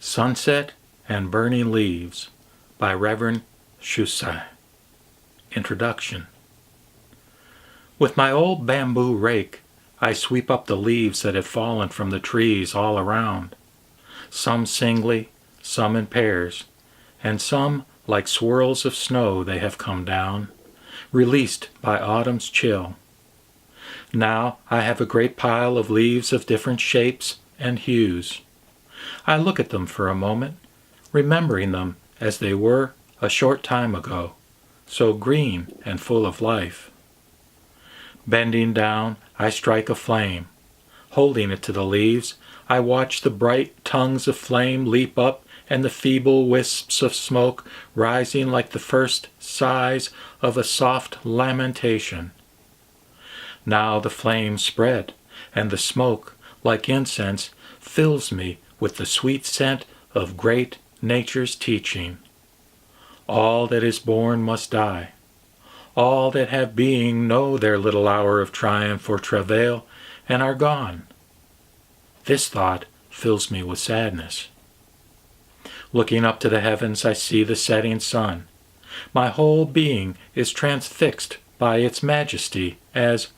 Sunset and Burning Leaves by Reverend Shusei. Introduction. With my old bamboo rake, I sweep up the leaves that have fallen from the trees all around, some singly, some in pairs, and some like swirls of snow they have come down, released by autumn's chill. Now I have a great pile of leaves of different shapes and hues. I look at them for a moment, remembering them as they were a short time ago, so green and full of life. Bending down, I strike a flame. Holding it to the leaves, I watch the bright tongues of flame leap up and the feeble wisps of smoke rising like the first sighs of a soft lamentation. Now the flame spread, and the smoke, like incense, fills me with the sweet scent of great nature's teaching. All that is born must die. All that have being know their little hour of triumph or travail, and are gone. This thought fills me with sadness. Looking up to the heavens, I see the setting sun. My whole being is transfixed by its majesty as,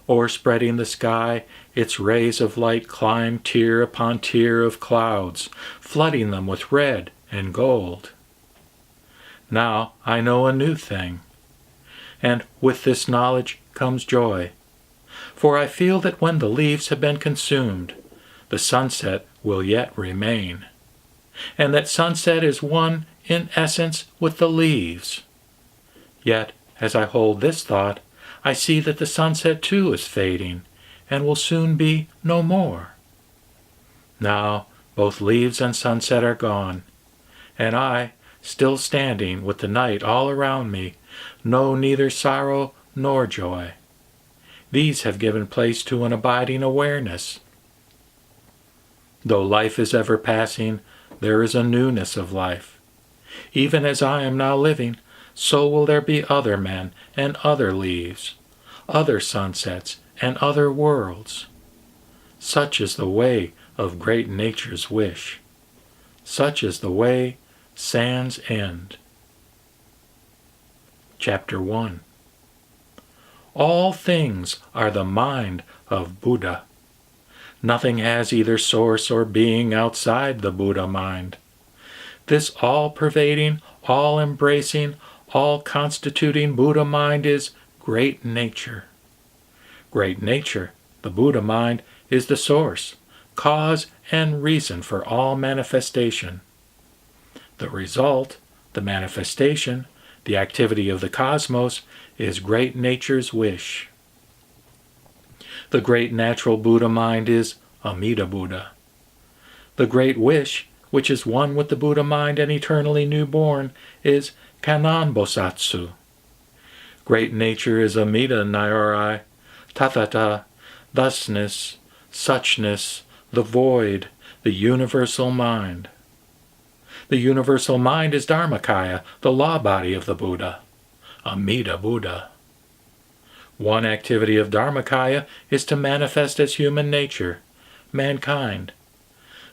o'erspreading the sky, its rays of light climb tier upon tier of clouds, flooding them with red and gold. Now I know a new thing, and with this knowledge comes joy, for I feel that when the leaves have been consumed, the sunset will yet remain, and that sunset is one in essence with the leaves. Yet, as I hold this thought, I see that the sunset too is fading, and will soon be no more. Now both leaves and sunset are gone, and I, still standing with the night all around me, know neither sorrow nor joy. These have given place to an abiding awareness. Though life is ever passing, there is a newness of life. Even as I am now living, so will there be other men and other leaves, other sunsets and other worlds. Such is the way of great nature's wish. Such is the way sans end. Chapter 1. All things are the mind of Buddha. Nothing has either source or being outside the Buddha mind. This all-pervading, all-embracing, all-constituting Buddha mind is great nature. Great nature, the Buddha mind, is the source, cause, and reason for all manifestation. The result, the manifestation, the activity of the cosmos, is great nature's wish. The great natural Buddha mind is Amida Buddha. The great wish, which is one with the Buddha mind and eternally newborn, is Kannon Bosatsu. Great nature is Amida Nyorai, Tathata, thusness, suchness, the void, the universal mind. The universal mind is Dharmakaya, the law body of the Buddha, Amida Buddha. One activity of Dharmakaya is to manifest as human nature, mankind.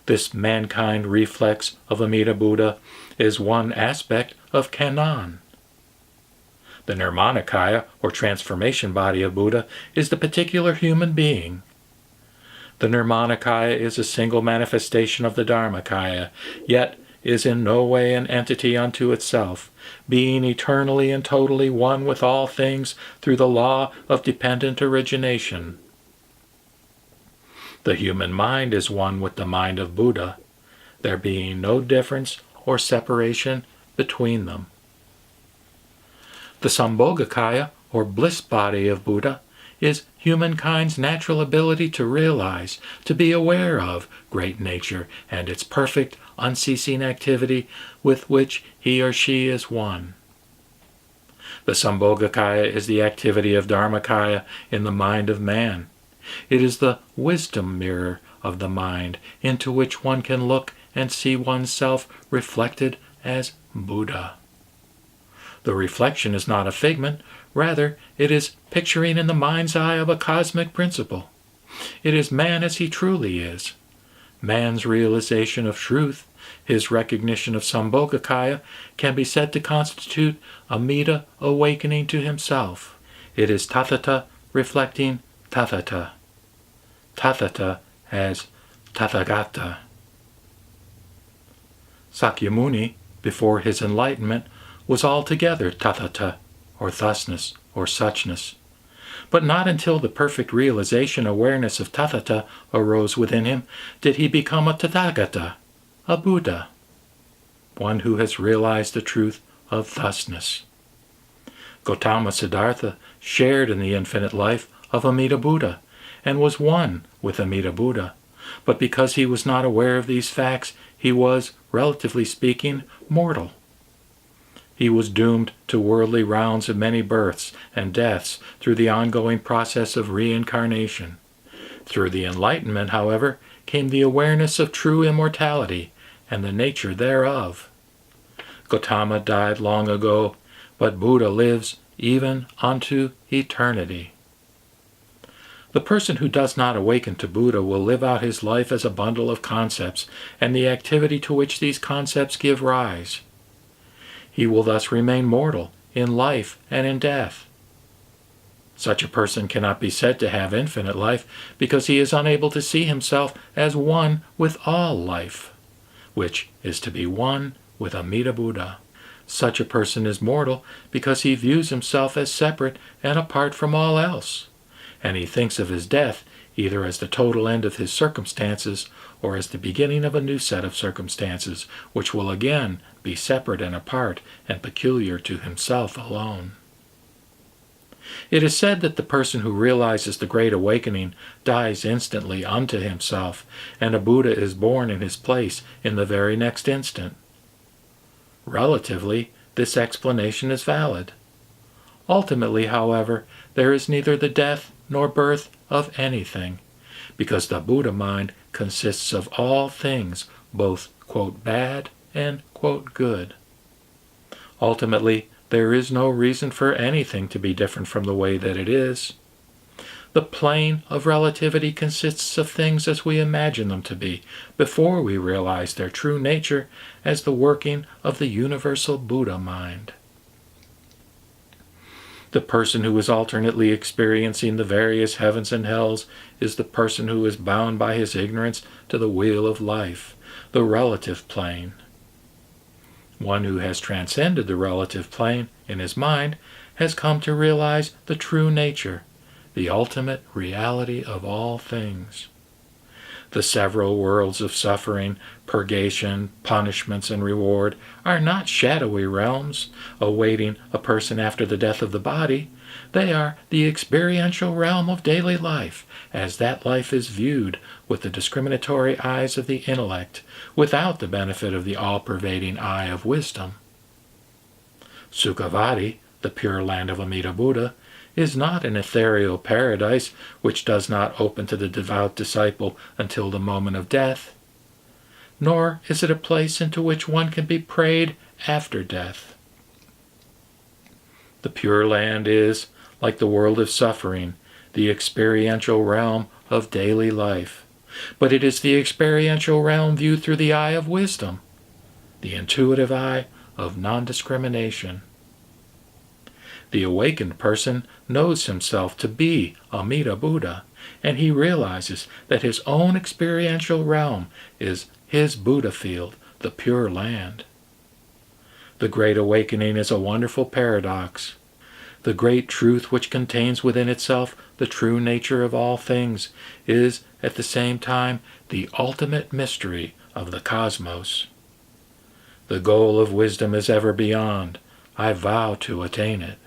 This mankind reflex of Amida Buddha is one aspect of Kannon. The Nirmanakaya, or transformation body of Buddha, is the particular human being. The Nirmanakaya is a single manifestation of the Dharmakaya, yet is in no way an entity unto itself, being eternally and totally one with all things through the law of dependent origination. The human mind is one with the mind of Buddha, there being no difference or separation between them. The Sambhogakaya, or bliss body of Buddha, is humankind's natural ability to realize, to be aware of great nature and its perfect, unceasing activity with which he or she is one. The Sambhogakaya is the activity of Dharmakaya in the mind of man. It is the wisdom mirror of the mind into which one can look and see oneself reflected as Buddha. The reflection is not a figment, rather it is picturing in the mind's eye of a cosmic principle. It is man as he truly is. Man's realization of truth his recognition of Sambhogakaya can be said to constitute a Amida awakening to himself. It is Tathata reflecting Tathata. Tathata as Tathagata. Sakyamuni, before his enlightenment, was altogether Tathata, or thusness, or suchness. But not until the perfect realization awareness of Tathata arose within him did he become a Tathagata, a Buddha, one who has realized the truth of thusness. Gautama Siddhartha shared in the infinite life of Amida Buddha and was one with Amida Buddha, but because he was not aware of these facts, he was, relatively speaking, mortal. He was doomed to worldly rounds of many births and deaths through the ongoing process of reincarnation. Through the enlightenment, however, came the awareness of true immortality and the nature thereof. Gautama died long ago, but Buddha lives even unto eternity. The person who does not awaken to Buddha will live out his life as a bundle of concepts and the activity to which these concepts give rise. He will thus remain mortal in life and in death. Such a person cannot be said to have infinite life because he is unable to see himself as one with all life, which is to be one with Amida Buddha. Such a person is mortal because he views himself as separate and apart from all else, and he thinks of his death either as the total end of his circumstances or as the beginning of a new set of circumstances, which will again be separate and apart and peculiar to himself alone. It is said that the person who realizes the Great Awakening dies instantly unto himself, and a Buddha is born in his place in the very next instant. Relatively, this explanation is valid. Ultimately, however, there is neither the death nor birth of anything, because the Buddha mind consists of all things, both, quote, bad and, quote, good. Ultimately, there is no reason for anything to be different from the way that it is. The plane of relativity consists of things as we imagine them to be, before we realize their true nature as the working of the universal Buddha mind. The person who is alternately experiencing the various heavens and hells is the person who is bound by his ignorance to the wheel of life, the relative plane. One who has transcended the relative plane in his mind has come to realize the true nature, the ultimate reality of all things. The several worlds of suffering, purgation, punishments, and reward are not shadowy realms awaiting a person after the death of the body. They are the experiential realm of daily life, as that life is viewed with the discriminatory eyes of the intellect, without the benefit of the all-pervading eye of wisdom. Sukhavati, the pure land of Amida Buddha, is not an ethereal paradise which does not open to the devout disciple until the moment of death, nor is it a place into which one can be prayed after death. The Pure Land is, like the world of suffering, the experiential realm of daily life, but it is the experiential realm viewed through the eye of wisdom, the intuitive eye of non-discrimination. The awakened person knows himself to be Amida Buddha, and he realizes that his own experiential realm is his Buddha field, the Pure Land. The Great Awakening is a wonderful paradox. The great truth which contains within itself the true nature of all things is, at the same time, the ultimate mystery of the cosmos. The goal of wisdom is ever beyond. I vow to attain it.